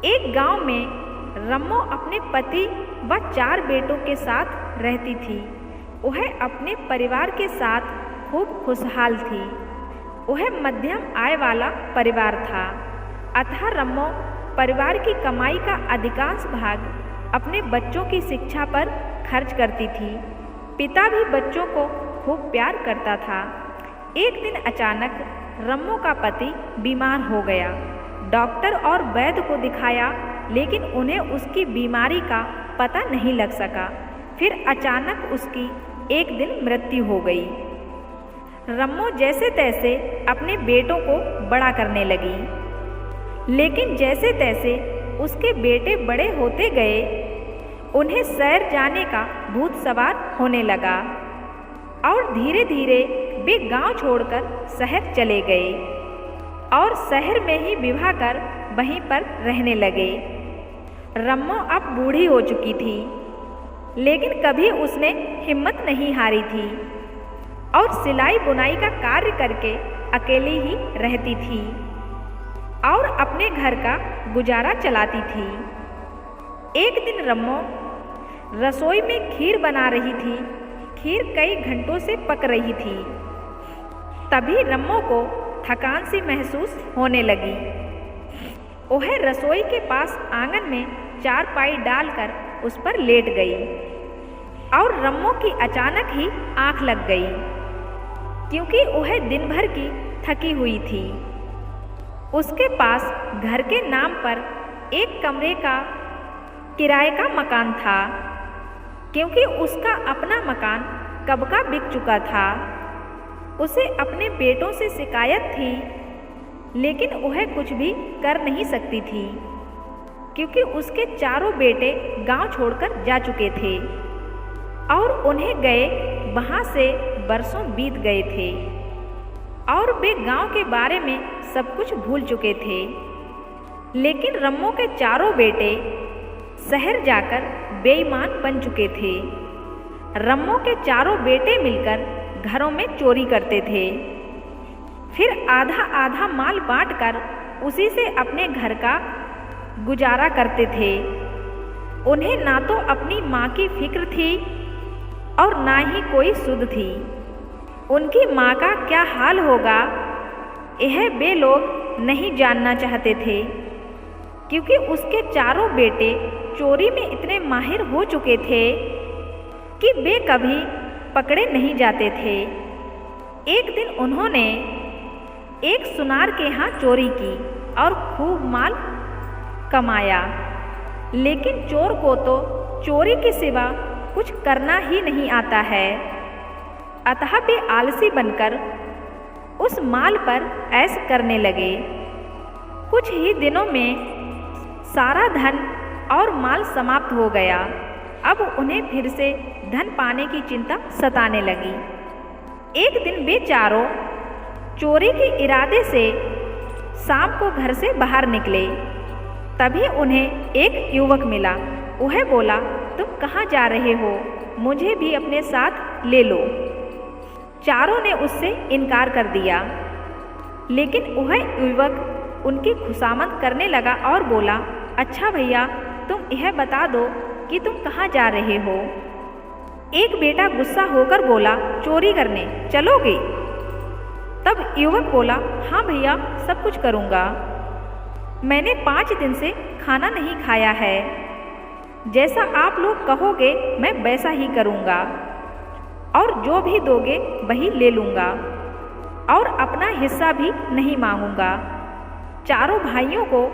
एक गांव में रम्मो अपने पति व 4 बेटों के साथ रहती थी। वह अपने परिवार के साथ खूब खुशहाल थी। वह मध्यम आय वाला परिवार था, अतः रम्मो परिवार की कमाई का अधिकांश भाग अपने बच्चों की शिक्षा पर खर्च करती थी। पिता भी बच्चों को खूब प्यार करता था। एक दिन अचानक रम्मो का पति बीमार हो गया। डॉक्टर और वैद्य को दिखाया, लेकिन उन्हें उसकी बीमारी का पता नहीं लग सका। फिर अचानक उसकी एक दिन मृत्यु हो गई। रम्मो जैसे तैसे अपने बेटों को बड़ा करने लगी, लेकिन जैसे तैसे उसके बेटे बड़े होते गए, उन्हें शहर जाने का भूत सवार होने लगा और धीरे धीरे वे गांव छोड़कर शहर चले गए और शहर में ही विवाह कर वहीं पर रहने लगे। रम्मो अब बूढ़ी हो चुकी थी, लेकिन कभी उसने हिम्मत नहीं हारी थी और सिलाई बुनाई का कार्य करके अकेली ही रहती थी और अपने घर का गुजारा चलाती थी। एक दिन रम्मो रसोई में खीर बना रही थी। खीर कई घंटों से पक रही थी। तभी रम्मो को थकान सी महसूस होने लगी। वह रसोई के पास आंगन में चारपाई डालकर उस पर लेट गई और रम्मो की अचानक ही आंख लग गई, क्योंकि वह दिन भर की थकी हुई थी। उसके पास घर के नाम पर एक कमरे का किराए का मकान था, क्योंकि उसका अपना मकान कब का बिक चुका था। उसे अपने बेटों से शिकायत थी, लेकिन वह कुछ भी कर नहीं सकती थी, क्योंकि उसके 4 बेटे गांव छोड़कर जा चुके थे और उन्हें गए वहां से बरसों बीत गए थे और वे गांव के बारे में सब कुछ भूल चुके थे। लेकिन रम्मो के 4 बेटे शहर जाकर बेईमान बन चुके थे। रम्मो के 4 बेटे मिलकर घरों में चोरी करते थे, फिर आधा आधा माल बांटकर उसी से अपने घर का गुजारा करते थे। उन्हें ना तो अपनी माँ की फिक्र थी और ना ही कोई सुध थी। उनकी माँ का क्या हाल होगा, यह वे लोग नहीं जानना चाहते थे, क्योंकि उसके 4 बेटे चोरी में इतने माहिर हो चुके थे कि वे कभी पकड़े नहीं जाते थे। एक दिन उन्होंने एक सुनार के यहाँ चोरी की और खूब माल कमाया, लेकिन चोर को तो चोरी के सिवा कुछ करना ही नहीं आता है। अतः वे आलसी बनकर उस माल पर ऐश करने लगे। कुछ ही दिनों में सारा धन और माल समाप्त हो गया। अब उन्हें फिर से धन पाने की चिंता सताने लगी। एक दिन वे चारों चोरी के इरादे से शाम को घर से बाहर निकले। तभी उन्हें एक युवक मिला। वह बोला, तुम कहाँ जा रहे हो? मुझे भी अपने साथ ले लो। चारों ने उससे इनकार कर दिया, लेकिन वह युवक उनकी खुशामद करने लगा और बोला, अच्छा भैया, तुम यह बता दो कि तुम कहाँ जा रहे हो? एक बेटा गुस्सा होकर बोला, चोरी करने चलोगे? तब युवक बोला, हाँ भैया, सब कुछ करूँगा। मैंने 5 दिन से खाना नहीं खाया है। जैसा आप लोग कहोगे मैं वैसा ही करूँगा और जो भी दोगे वही ले लूँगा और अपना हिस्सा भी नहीं मांगूंगा। चारों भाइयों को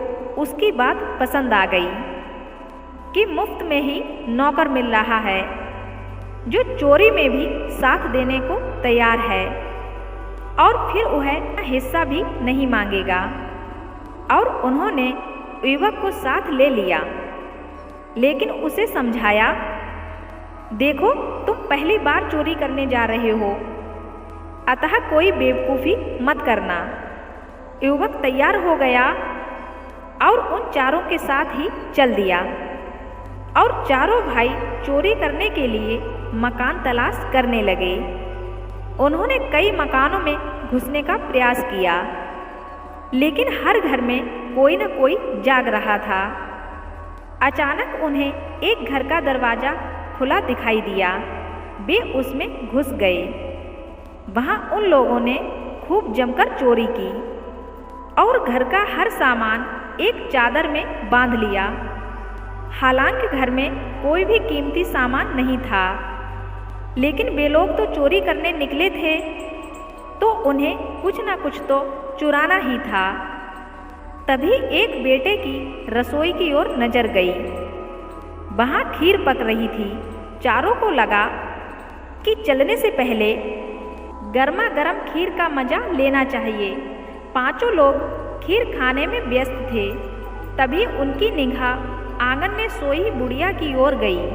उसकी बात पसंद आ गई कि मुफ्त में ही नौकर मिल रहा है जो चोरी में भी साथ देने को तैयार है और फिर वह हिस्सा भी नहीं मांगेगा। और उन्होंने युवक को साथ ले लिया, लेकिन उसे समझाया, देखो तुम पहली बार चोरी करने जा रहे हो, अतः कोई बेवकूफ़ी मत करना। युवक तैयार हो गया और उन चारों के साथ ही चल दिया और चारों भाई चोरी करने के लिए मकान तलाश करने लगे। उन्होंने कई मकानों में घुसने का प्रयास किया, लेकिन हर घर में कोई न कोई जाग रहा था। अचानक उन्हें एक घर का दरवाज़ा खुला दिखाई दिया। वे उसमें घुस गए। वहाँ उन लोगों ने खूब जमकर चोरी की और घर का हर सामान एक चादर में बांध लिया। हालांकि घर में कोई भी कीमती सामान नहीं था, लेकिन वे लोग तो चोरी करने निकले थे, तो उन्हें कुछ ना कुछ तो चुराना ही था। तभी एक बेटे की रसोई की ओर नजर गई। वहाँ खीर पक रही थी। चारों को लगा कि चलने से पहले गर्मा गर्म खीर का मजा लेना चाहिए। पांचों लोग खीर खाने में व्यस्त थे। तभी उनकी निगाह आंगन में सोई बुढ़िया की ओर गई।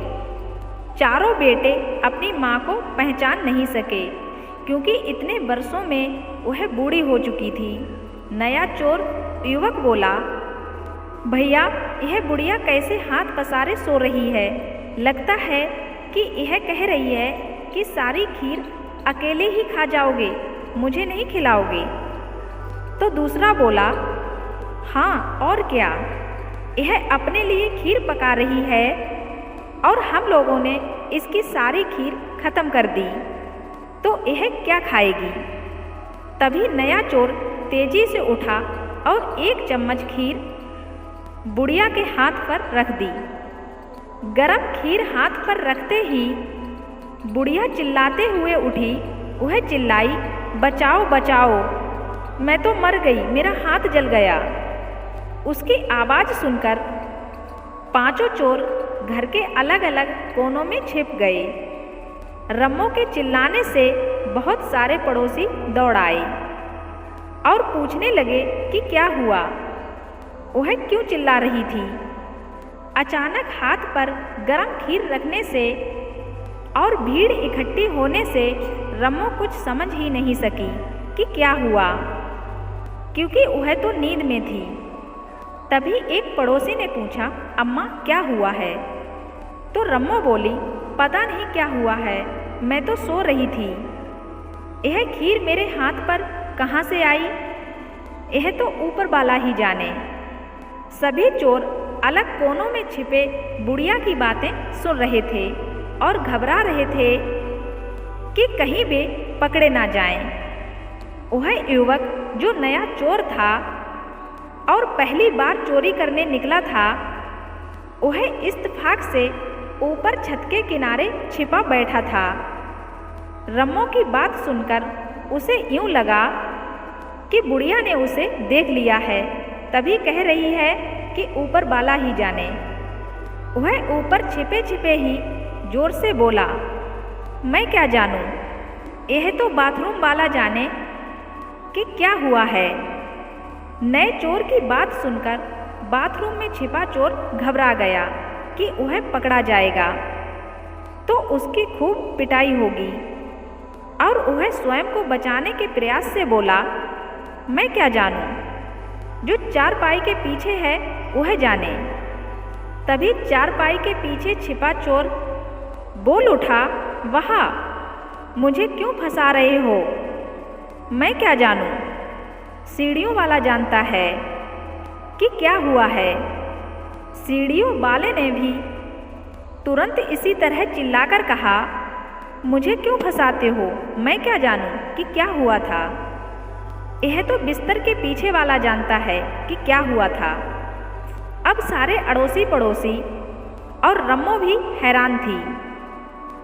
चारों बेटे अपनी माँ को पहचान नहीं सके, क्योंकि इतने वर्षों में वह बूढ़ी हो चुकी थी। नया चोर युवक बोला, भैया, यह बुढ़िया कैसे हाथ पसारे सो रही है? लगता है कि यह कह रही है कि सारी खीर अकेले ही खा जाओगे, मुझे नहीं खिलाओगे। तो दूसरा बोला, हाँ और क्या, यह अपने लिए खीर पका रही है और हम लोगों ने इसकी सारी खीर खत्म कर दी, तो यह क्या खाएगी? तभी नया चोर तेजी से उठा और एक चम्मच खीर बुढ़िया के हाथ पर रख दी। गरम खीर हाथ पर रखते ही बुढ़िया चिल्लाते हुए उठी। वह चिल्लाई, बचाओ बचाओ, मैं तो मर गई, मेरा हाथ जल गया। उसकी आवाज़ सुनकर पांचों चोर घर के अलग अलग कोनों में छिप गए। रम्मो के चिल्लाने से बहुत सारे पड़ोसी दौड़ आए और पूछने लगे कि क्या हुआ, वह क्यों चिल्ला रही थी। अचानक हाथ पर गरम खीर रखने से और भीड़ इकट्ठी होने से रम्मो कुछ समझ ही नहीं सकी कि क्या हुआ, क्योंकि वह तो नींद में थी। तभी एक पड़ोसी ने पूछा, अम्मा क्या हुआ है? तो रम्मो बोली, पता नहीं क्या हुआ है, मैं तो सो रही थी। यह खीर मेरे हाथ पर कहाँ से आई, यह तो ऊपर वाला ही जाने। सभी चोर अलग कोनों में छिपे बुढ़िया की बातें सुन रहे थे और घबरा रहे थे कि कहीं वे पकड़े ना जाएं। वह युवक जो नया चोर था और पहली बार चोरी करने निकला था, वह इत्तेफाक से ऊपर छत के किनारे छिपा बैठा था। रम्मो की बात सुनकर उसे यूं लगा कि बुढ़िया ने उसे देख लिया है, तभी कह रही है कि ऊपर वाला ही जाने। वह ऊपर छिपे छिपे ही जोर से बोला, मैं क्या जानूं, यह तो बाथरूम वाला जाने कि क्या हुआ है। नए चोर की बात सुनकर बाथरूम में छिपा चोर घबरा गया कि वह पकड़ा जाएगा तो उसकी खूब पिटाई होगी, और वह स्वयं को बचाने के प्रयास से बोला, मैं क्या जानूं, जो चारपाई के पीछे है वह जाने। तभी चारपाई के पीछे छिपा चोर बोल उठा, वहाँ मुझे क्यों फंसा रहे हो, मैं क्या जानूं, सीढ़ियों वाला जानता है कि क्या हुआ है। सीढ़ियों वाले ने भी तुरंत इसी तरह चिल्लाकर कहा, मुझे क्यों फंसाते हो, मैं क्या जानूं कि क्या हुआ था। यह तो बिस्तर के पीछे वाला जानता है कि क्या हुआ था। अब सारे अड़ोसी पड़ोसी और रम्मो भी हैरान थी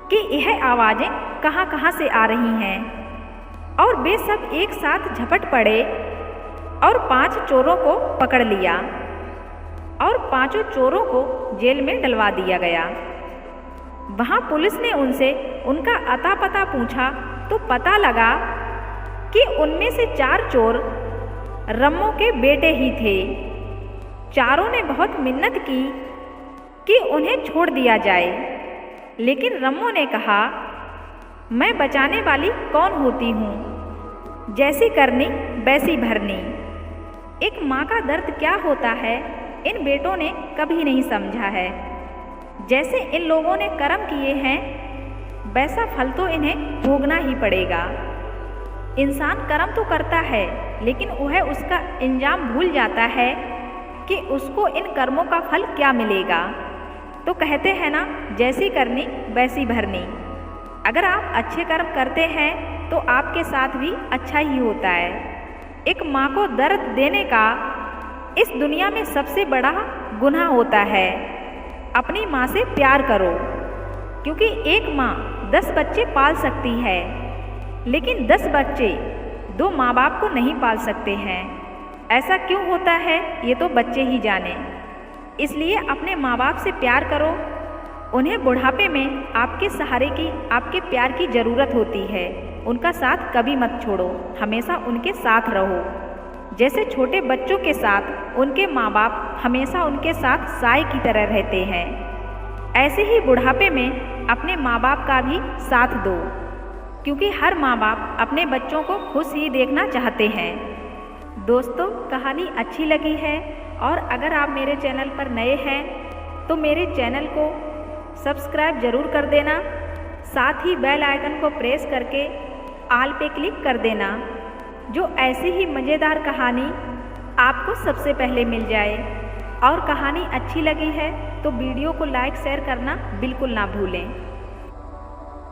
कि यह आवाज़ें कहाँ कहाँ से आ रही हैं, और वे सब एक साथ झपट पड़े और 5 चोरों को पकड़ लिया और 5 चोरों को जेल में डलवा दिया गया। वहाँ पुलिस ने उनसे उनका अता पता पूछा तो पता लगा कि उनमें से 4 चोर रम्मो के बेटे ही थे। चारों ने बहुत मिन्नत की कि उन्हें छोड़ दिया जाए, लेकिन रम्मो ने कहा, मैं बचाने वाली कौन होती हूँ, जैसी करनी वैसी भरनी। एक माँ का दर्द क्या होता है इन बेटों ने कभी नहीं समझा है। जैसे इन लोगों ने कर्म किए हैं वैसा फल तो इन्हें भोगना ही पड़ेगा। इंसान कर्म तो करता है, लेकिन वह उसका इंजाम भूल जाता है कि उसको इन कर्मों का फल क्या मिलेगा। तो कहते हैं ना, जैसी करनी वैसी भरनी। अगर आप अच्छे कर्म करते हैं तो आपके साथ भी अच्छा ही होता है। एक माँ को दर्द देने का इस दुनिया में सबसे बड़ा गुनाह होता है। अपनी माँ से प्यार करो, क्योंकि एक माँ 10 बच्चे पाल सकती है, लेकिन 10 बच्चे 2 माँ बाप को नहीं पाल सकते हैं। ऐसा क्यों होता है ये तो बच्चे ही जाने। इसलिए अपने माँ बाप से प्यार करो। उन्हें बुढ़ापे में आपके सहारे की, आपके प्यार की ज़रूरत होती है। उनका साथ कभी मत छोड़ो, हमेशा उनके साथ रहो। जैसे छोटे बच्चों के साथ उनके माँ बाप हमेशा उनके साथ साए की तरह रहते हैं, ऐसे ही बुढ़ापे में अपने माँ बाप का भी साथ दो, क्योंकि हर माँ बाप अपने बच्चों को खुश ही देखना चाहते हैं। दोस्तों, कहानी अच्छी लगी है और अगर आप मेरे चैनल पर नए हैं तो मेरे चैनल को सब्सक्राइब ज़रूर कर देना। साथ ही बेल आइकन को प्रेस करके ऑल पे क्लिक कर देना, जो ऐसी ही मज़ेदार कहानी आपको सबसे पहले मिल जाए। और कहानी अच्छी लगी है तो वीडियो को लाइक शेयर करना बिल्कुल ना भूलें।